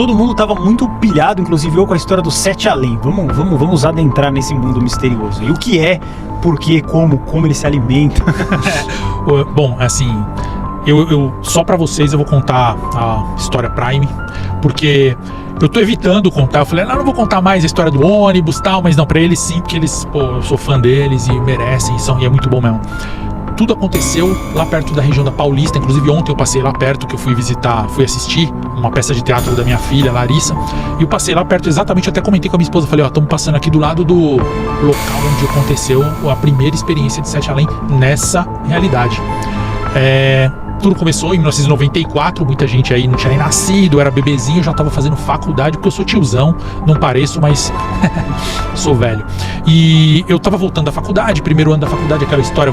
todo mundo tava muito pilhado, inclusive eu, com a história do Sete Além. Vamos adentrar nesse mundo misterioso. E o que é, por quê, como ele se alimenta? Bom, assim, eu só pra vocês eu vou contar a história Prime, porque eu tô evitando contar. Eu falei, não vou contar mais a história do ônibus e tal, mas não, pra eles sim, porque eles, eu sou fã deles e merecem, e é muito bom mesmo. Tudo aconteceu lá perto da região da Paulista. Inclusive ontem eu passei lá perto, que eu fui assistir uma peça de teatro da minha filha, Larissa, e eu passei lá perto exatamente, até comentei com a minha esposa, falei, estamos passando aqui do lado do local onde aconteceu a primeira experiência de Sete Além nessa realidade. Tudo começou em 1994, muita gente aí não tinha nem nascido, era bebezinho, eu já estava fazendo faculdade, porque eu sou tiozão, não pareço, mas sou velho. E eu estava voltando da faculdade, primeiro ano da faculdade, aquela história,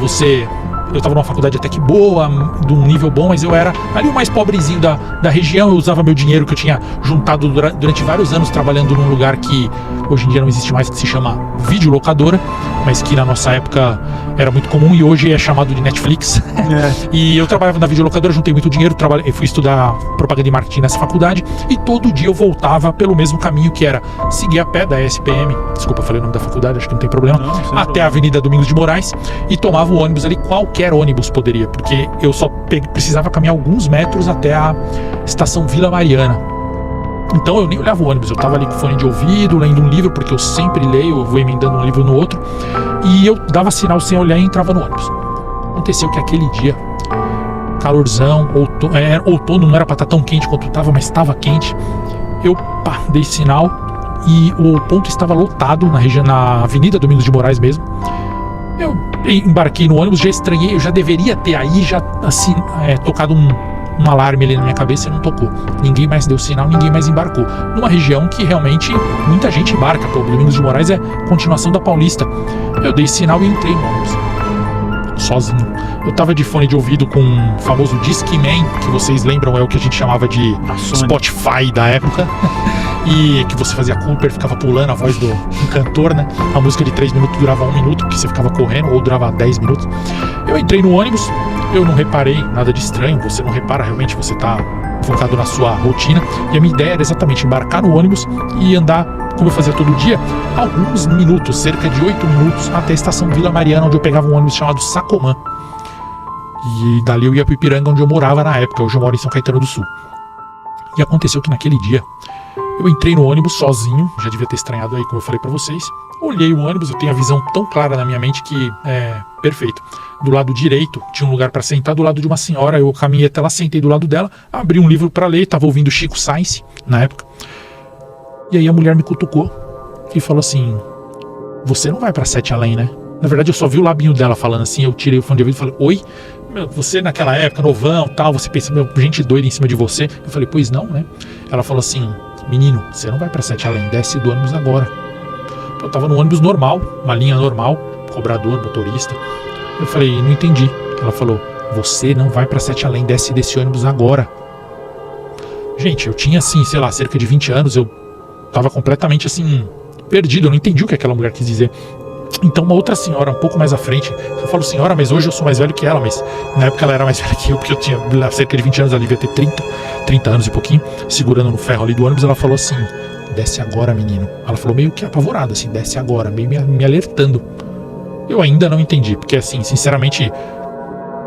eu estava numa faculdade até que boa, de um nível bom, mas eu era ali o mais pobrezinho da região. Eu usava meu dinheiro que eu tinha juntado durante vários anos trabalhando num lugar que hoje em dia não existe mais, que se chama videolocadora, mas que na nossa época era muito comum e hoje é chamado de Netflix. E eu trabalhava na videolocadora, juntei muito dinheiro, fui estudar propaganda e marketing nessa faculdade, e todo dia eu voltava pelo mesmo caminho, que era seguir a pé da SPM, desculpa, falei o nome da faculdade, acho que não tem problema, até a Avenida Domingos de Moraes, e tomava o ônibus ali, qualquer ônibus poderia, porque eu só precisava caminhar alguns metros até a estação Vila Mariana. Então eu nem olhava o ônibus, eu tava ali com fone de ouvido, lendo um livro, porque eu sempre leio, eu vou emendando um livro no outro, e eu dava sinal sem olhar e entrava no ônibus. Aconteceu que aquele dia, calorzão, outono, não era pra estar tão quente quanto estava, mas estava quente, eu dei sinal e o ponto estava lotado na Avenida Domingos de Moraes mesmo. Eu embarquei no ônibus, já estranhei, eu já deveria ter aí já assim, tocado um alarme ali na minha cabeça e não tocou. Ninguém mais deu sinal, ninguém mais embarcou. Numa região que realmente muita gente embarca, o Domingos de Moraes é continuação da Paulista. Eu dei sinal e entrei no ônibus, sozinho. Eu tava de fone de ouvido com o famoso Discman, que vocês lembram, é o que a gente chamava de Spotify da época. E que você fazia Cooper, ficava pulando a voz do cantor, né? A música de 3 minutos durava 1 minuto, porque você ficava correndo, ou durava 10 minutos. Eu entrei no ônibus, eu não reparei nada de estranho, você não repara, realmente você tá focado na sua rotina. E a minha ideia era exatamente embarcar no ônibus e andar, como eu fazia todo dia, alguns minutos, cerca de 8 minutos, até a estação Vila Mariana, onde eu pegava um ônibus chamado Sacomã. E dali eu ia pro Ipiranga, onde eu morava na época. Hoje eu moro em São Caetano do Sul. E aconteceu que naquele dia eu entrei no ônibus sozinho, já devia ter estranhado aí, como eu falei pra vocês. Olhei o ônibus, eu tenho a visão tão clara na minha mente que é perfeito. Do lado direito tinha um lugar pra sentar, do lado de uma senhora, eu caminhei até lá, sentei do lado dela, abri um livro pra ler, tava ouvindo Chico Science na época. E aí a mulher me cutucou e falou assim: você não vai pra Sete Além, né? Na verdade eu só vi o labinho dela falando assim, eu tirei o fone de ouvido e falei: oi? Você naquela época, novão, tal, você pensa, gente doida em cima de você. Eu falei: pois não, né? Ela falou assim: menino, você não vai pra Sete Além, desce do ônibus agora. Eu tava no ônibus normal, uma linha normal, cobrador, motorista. Eu falei: não entendi. Ela falou: você não vai pra Sete Além, desce desse ônibus agora. Gente, eu tinha assim, sei lá, cerca de 20 anos, eu tava completamente assim, perdido, eu não entendi o que aquela mulher quis dizer. Então uma outra senhora, um pouco mais à frente, eu falo senhora, mas hoje eu sou mais velho que ela, mas na época ela era mais velha que eu, porque eu tinha cerca de 20 anos, ela devia ter 30 anos e pouquinho, segurando no ferro ali do ônibus. Ela falou assim: desce agora, menino. Ela falou meio que apavorada, assim, desce agora, meio me alertando. Eu ainda não entendi, porque assim, sinceramente,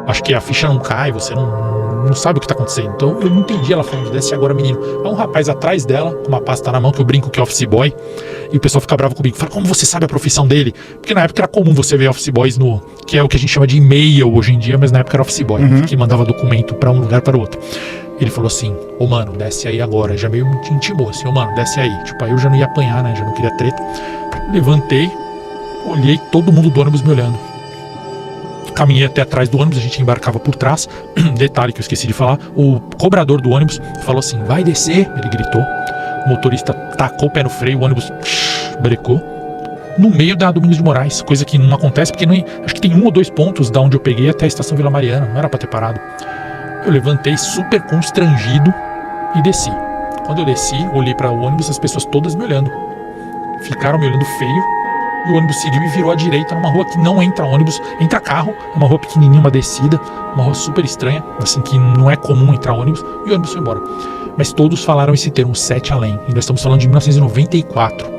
acho que a ficha não cai, você não sabe o que tá acontecendo. Então eu não entendi ela falando: desce agora, menino. Há um rapaz atrás dela, com uma pasta na mão, que eu brinco que é office boy, e o pessoal fica bravo comigo, fala: como você sabe a profissão dele? Porque na época era comum você ver office boys que é o que a gente chama de e-mail hoje em dia, mas na época era office boy, que mandava documento pra um lugar para o outro. Ele falou assim: ô mano, desce aí agora. Já meio me intimou assim: ô mano, desce aí. Tipo, aí eu já não ia apanhar, né, já não queria treta. Levantei, olhei, todo mundo do ônibus me olhando. Caminhei até atrás do ônibus, a gente embarcava por trás. Detalhe que eu esqueci de falar: o cobrador do ônibus falou assim: vai descer. Ele gritou. O motorista tacou o pé no freio, o ônibus brecou no meio da Domingos de Moraes, coisa que não acontece, porque acho que tem 1 ou 2 pontos da onde eu peguei até a estação Vila Mariana, não era pra ter parado. Eu levantei super constrangido e desci. Quando eu desci, olhei para o ônibus, as pessoas todas me olhando, ficaram me olhando feio. e o ônibus seguiu e virou à direita numa rua que não entra ônibus, entra carro, é uma rua pequenininha, uma descida, uma rua super estranha, assim, que não é comum entrar ônibus, e o ônibus foi embora. Mas todos falaram esse termo, 7 além, e nós estamos falando de 1994.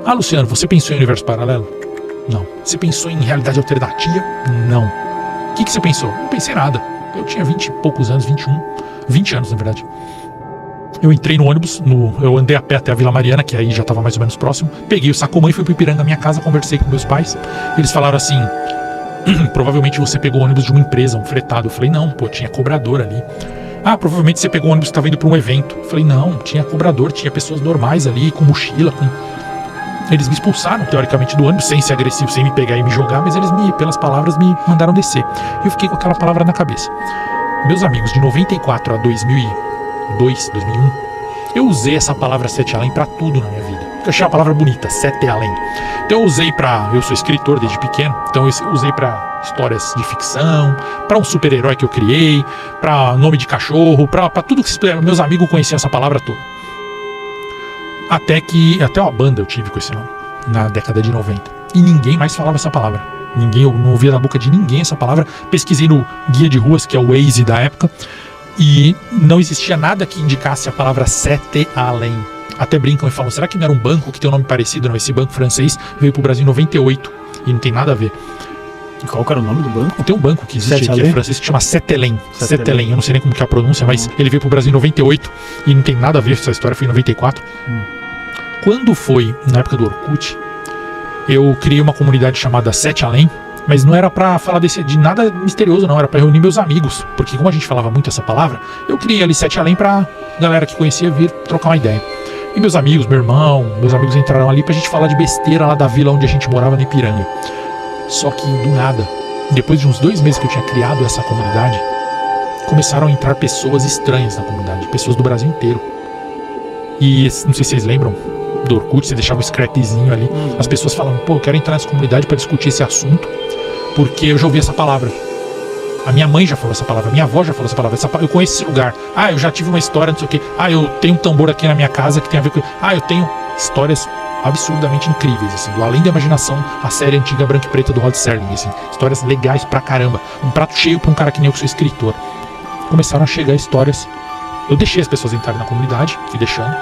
Ah, Luciano, você pensou em universo paralelo? Não. Você pensou em realidade alternativa? Não. O que você pensou? Não pensei nada. Eu tinha 20 e poucos anos, 20 anos na verdade. Eu entrei no ônibus, eu andei a pé até a Vila Mariana, que aí já estava mais ou menos próximo. Peguei o Sacomã e fui pro Ipiranga, minha casa, conversei com meus pais. Eles falaram assim, provavelmente você pegou o ônibus de uma empresa, um fretado. Eu falei, não, pô, tinha cobrador ali. Ah, provavelmente você pegou o ônibus que estava indo para um evento. Eu falei, não, tinha cobrador, tinha pessoas normais ali, com mochila, com... Eles me expulsaram, teoricamente, do ônibus, sem ser agressivo, sem me pegar e me jogar, mas eles, pelas palavras, me mandaram descer. E eu fiquei com aquela palavra na cabeça. Meus amigos, de 94 a 2002, 2001, eu usei essa palavra 7 além pra tudo na minha vida. Porque eu achei a palavra bonita, 7 além. Então eu usei pra... Eu sou escritor desde pequeno, então eu usei pra histórias de ficção, pra um super-herói que eu criei, pra nome de cachorro, pra tudo que meus amigos conheciam essa palavra toda. Até uma banda eu tive com esse nome, na década de 90. E ninguém mais falava essa palavra. Eu não ouvia da boca de ninguém essa palavra. Pesquisei no guia de ruas, que é o Waze da época, e não existia nada que indicasse a palavra 7 além. Até brincam e falam, será que não era um banco que tem um nome parecido? Não, esse banco francês veio pro Brasil em 98 e não tem nada a ver. Qual que era o nome do banco? Tem um banco que existe aqui, é francês, que chama Setelen. Eu não sei nem como que é a pronúncia, mas ele veio pro Brasil em 98 e não tem nada a ver, essa história foi em 94. Quando foi, na época do Orkut, eu criei uma comunidade chamada 7 além, mas não era pra falar de nada misterioso, não, era pra reunir meus amigos, porque como a gente falava muito essa palavra, eu criei ali 7 além pra galera que conhecia vir trocar uma ideia. E meus amigos, meu irmão, meus amigos entraram ali pra gente falar de besteira lá da vila onde a gente morava, no Ipiranga. Só que do nada, depois de uns 2 meses que eu tinha criado essa comunidade, começaram a entrar pessoas estranhas na comunidade, pessoas do Brasil inteiro. E não sei se vocês lembram do Orkut, você deixava um scrapzinho ali, as pessoas falavam, pô, eu quero entrar nessa comunidade para discutir esse assunto, porque eu já ouvi essa palavra. A minha mãe já falou essa palavra, a minha avó já falou essa palavra, eu conheço esse lugar. Ah, eu já tive uma história, não sei o quê. Ah, eu tenho um tambor aqui na minha casa que tem a ver com... Ah, eu tenho histórias absurdamente incríveis, assim, do Além da Imaginação, a série antiga branca e preta do Rod Serling, assim, histórias legais pra caramba, um prato cheio pra um cara que nem eu que sou escritor. Começaram a chegar histórias, eu deixei as pessoas entrarem na comunidade, fui deixando.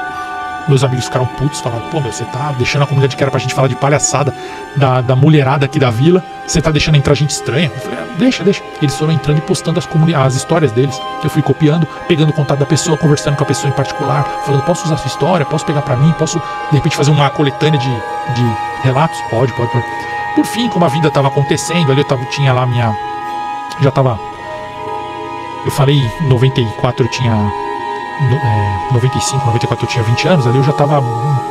Meus amigos ficaram putos, falaram, pô, meu, você tá deixando a comunidade que era pra gente falar de palhaçada da mulherada aqui da vila, você tá deixando entrar gente estranha? Eu falei, deixa. Eles foram entrando e postando as histórias deles. Eu fui copiando, pegando o contato da pessoa, conversando com a pessoa em particular, falando, posso usar a sua história, posso pegar pra mim, posso, de repente, fazer uma coletânea de relatos? Pode. Por fim, como a vida tava acontecendo, ali tinha lá eu falei, em 94 eu tinha... 95, 94 eu tinha 20 anos, ali eu já tava,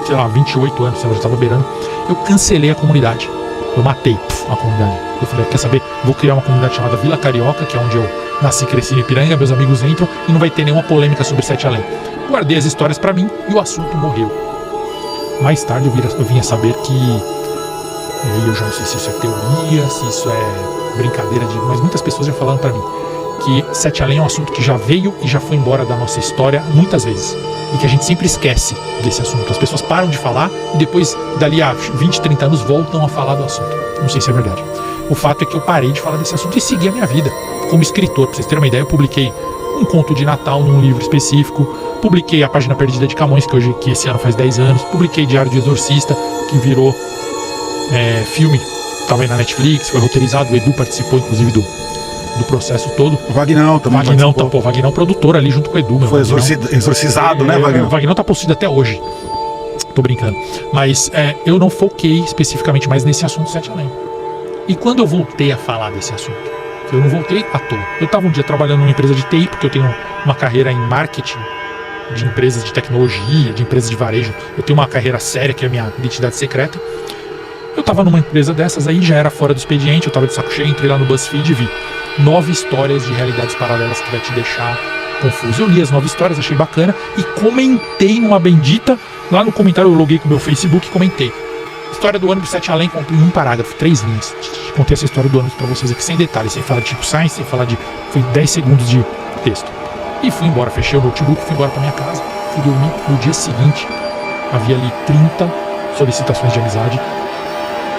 sei lá, 28 anos, eu já tava beirando. Eu cancelei a comunidade, eu matei a comunidade. Eu falei, quer saber, vou criar uma comunidade chamada Vila Carioca, que é onde eu nasci, cresci no Ipiranga, meus amigos entram e não vai ter nenhuma polêmica sobre 7 além. Guardei as histórias pra mim e o assunto morreu. Mais tarde eu vim a saber que, eu já não sei se isso é teoria, se isso é brincadeira mas muitas pessoas já falaram pra mim que 7 além é um assunto que já veio e já foi embora da nossa história muitas vezes, e que a gente sempre esquece desse assunto. As pessoas param de falar e depois, dali a 20, 30 anos, voltam a falar do assunto. Não sei se é verdade. O fato é que eu parei de falar desse assunto e segui a minha vida como escritor. Pra vocês terem uma ideia, eu publiquei um conto de Natal num livro específico, publiquei A Página Perdida de Camões, que esse ano faz 10 anos, publiquei Diário de Exorcista, que virou filme, estava aí na Netflix, foi roteirizado, o Edu participou inclusive do processo todo. O Vagnão também. Vagnão produtor ali junto com o Edu. Foi exorcizado, né, Vagnão? O Vagnão tá possuído até hoje. Tô brincando. Mas eu não foquei especificamente mais nesse assunto 7 além. E quando eu voltei a falar desse assunto, eu não voltei à toa. Eu tava um dia trabalhando numa empresa de TI, porque eu tenho uma carreira em marketing de empresas de tecnologia, de empresas de varejo. Eu tenho uma carreira séria, que é a minha identidade secreta. Eu tava numa empresa dessas aí, já era fora do expediente, eu tava de saco cheio, entrei lá no BuzzFeed e vi 9 histórias de realidades paralelas que vai te deixar confuso. Eu li as 9 histórias, achei bacana e comentei numa bendita, lá no comentário eu loguei com o meu Facebook e comentei. História do ônibus 7 além, em um parágrafo, 3 linhas. Contei essa história do ônibus pra vocês aqui sem detalhes, sem falar de tipo science, sem falar de... Foi 10 segundos de texto. E fui embora, fechei o notebook, fui embora pra minha casa, fui dormir. No dia seguinte, havia ali 30 solicitações de amizade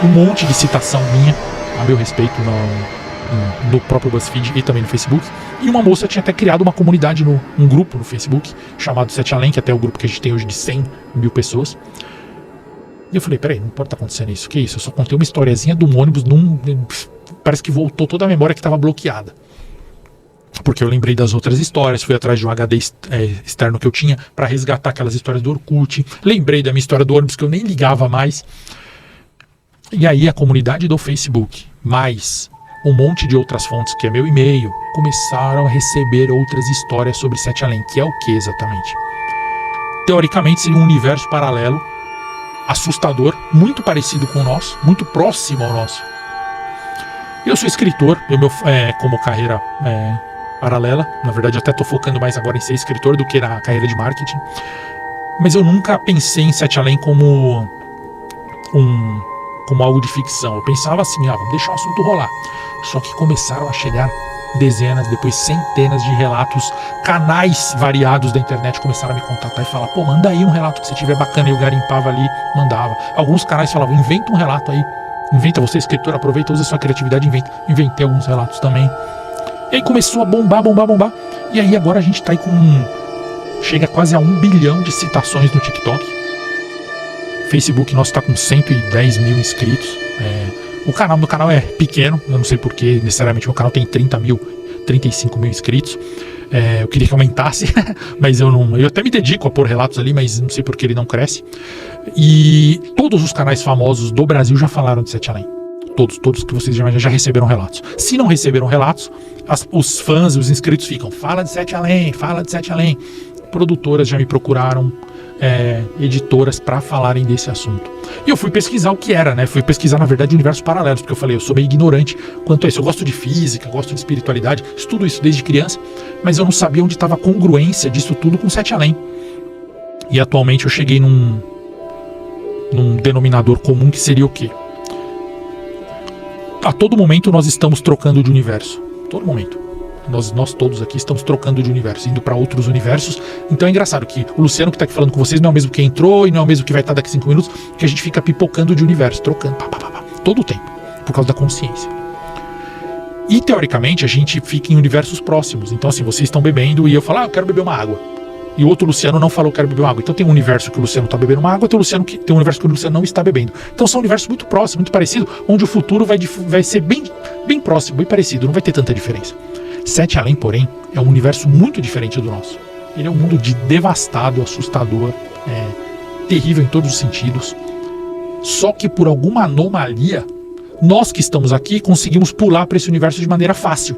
um monte de citação minha a meu respeito no próprio BuzzFeed e também no Facebook. E uma moça tinha até criado uma comunidade, um grupo no Facebook, chamado Sete Além, que até é o grupo que a gente tem hoje de 100 mil pessoas. E eu falei, peraí, não pode estar acontecendo isso, que isso? Eu só contei uma historiazinha de um ônibus, parece que voltou toda a memória que estava bloqueada. Porque eu lembrei das outras histórias, fui atrás de um HD externo que eu tinha para resgatar aquelas histórias do Orkut, lembrei da minha história do ônibus que eu nem ligava mais. E aí a comunidade do Facebook, mais um monte de outras fontes, que é meu e-mail, começaram a receber outras histórias sobre Sete Além, que é o que exatamente? Teoricamente seria um universo paralelo, assustador, muito parecido com o nosso, muito próximo ao nosso. Eu sou escritor, como carreira paralela, na verdade eu até estou focando mais agora em ser escritor do que na carreira de marketing, mas eu nunca pensei em Sete Além como algo de ficção. Eu pensava assim, vamos deixar o assunto rolar. Só que começaram a chegar dezenas, depois centenas de relatos, canais variados da internet começaram a me contatar e falar, pô, manda aí um relato que você tiver bacana. E eu garimpava ali, mandava. Alguns canais falavam, inventa um relato aí, inventa, você escritor, aproveita, usa sua criatividade, inventa. Inventei alguns relatos também. E aí começou a bombar. E aí agora a gente tá aí chega quase a 1 bilhão de citações no TikTok. Facebook nosso tá com 110 mil inscritos. O canal é pequeno, eu não sei porque necessariamente meu canal tem 35 mil inscritos. Eu queria que aumentasse, mas eu até me dedico a pôr relatos ali, mas não sei porque ele não cresce. E todos os canais famosos do Brasil já falaram de Sete Além. Todos que vocês já receberam relatos. Se não receberam relatos, os fãs, os inscritos ficam, fala de Sete Além. Produtoras já me procuraram, editoras para falarem desse assunto. E eu fui pesquisar o que era, né? Fui pesquisar, na verdade, universos paralelos, porque eu falei, eu sou meio ignorante quanto a isso. Eu gosto de física, gosto de espiritualidade, estudo isso desde criança, mas eu não sabia onde estava a congruência disso tudo com Sete Além. E atualmente eu cheguei num denominador comum que seria o quê? A todo momento nós estamos trocando de universo. Todo momento. Nós todos aqui estamos trocando de universo, indo para outros universos. Então é engraçado que o Luciano que está aqui falando com vocês não é o mesmo que entrou e não é o mesmo que vai estar daqui 5 minutos, que a gente fica pipocando de universo, trocando, todo o tempo, por causa da consciência. E teoricamente a gente fica em universos próximos. Então assim, vocês estão bebendo e eu falo, eu quero beber uma água. E o outro Luciano não falou, quero beber uma água. Então tem um universo que o Luciano está bebendo uma água, tem um universo que o Luciano não está bebendo. Então são universos muito próximos, muito parecidos, onde o futuro vai ser bem próximo, bem parecido, não vai ter tanta diferença. Sete Além, porém, é um universo muito diferente do nosso. Ele é um mundo devastado, assustador, terrível em todos os sentidos. Só que por alguma anomalia, nós que estamos aqui conseguimos pular para esse universo de maneira fácil.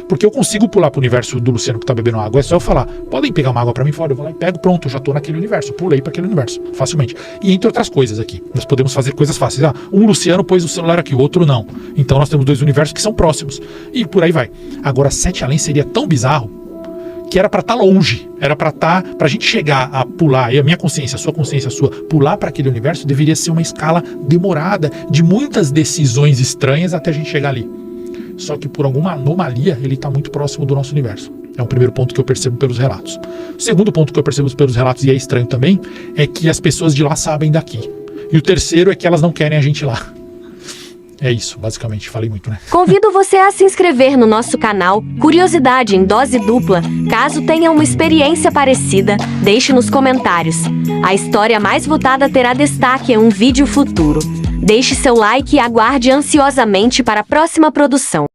Porque eu consigo pular para o universo do Luciano que está bebendo água. É só eu falar, podem pegar uma água para mim fora? Eu vou lá e pego, pronto, eu já estou naquele universo. Pulei para aquele universo, facilmente. E entre outras coisas aqui, nós podemos fazer coisas fáceis. Um Luciano pôs o celular aqui, o outro não. Então nós temos 2 universos que são próximos. E por aí vai. Agora, Sete Além seria tão bizarro que era para estar longe. Era para a gente chegar a pular, e a minha consciência, a sua, pular para aquele universo deveria ser uma escala demorada, de muitas decisões estranhas até a gente chegar ali. Só que por alguma anomalia ele está muito próximo do nosso universo. É o primeiro ponto que eu percebo pelos relatos. O segundo ponto que eu percebo pelos relatos, e é estranho também, é que as pessoas de lá sabem daqui. E o terceiro é que elas não querem a gente lá. É isso, basicamente. Falei muito, né? Convido você a se inscrever no nosso canal Curiosidade em Dose Dupla. Caso tenha uma experiência parecida, deixe nos comentários. A história mais votada terá destaque em um vídeo futuro. Deixe seu like e aguarde ansiosamente para a próxima produção.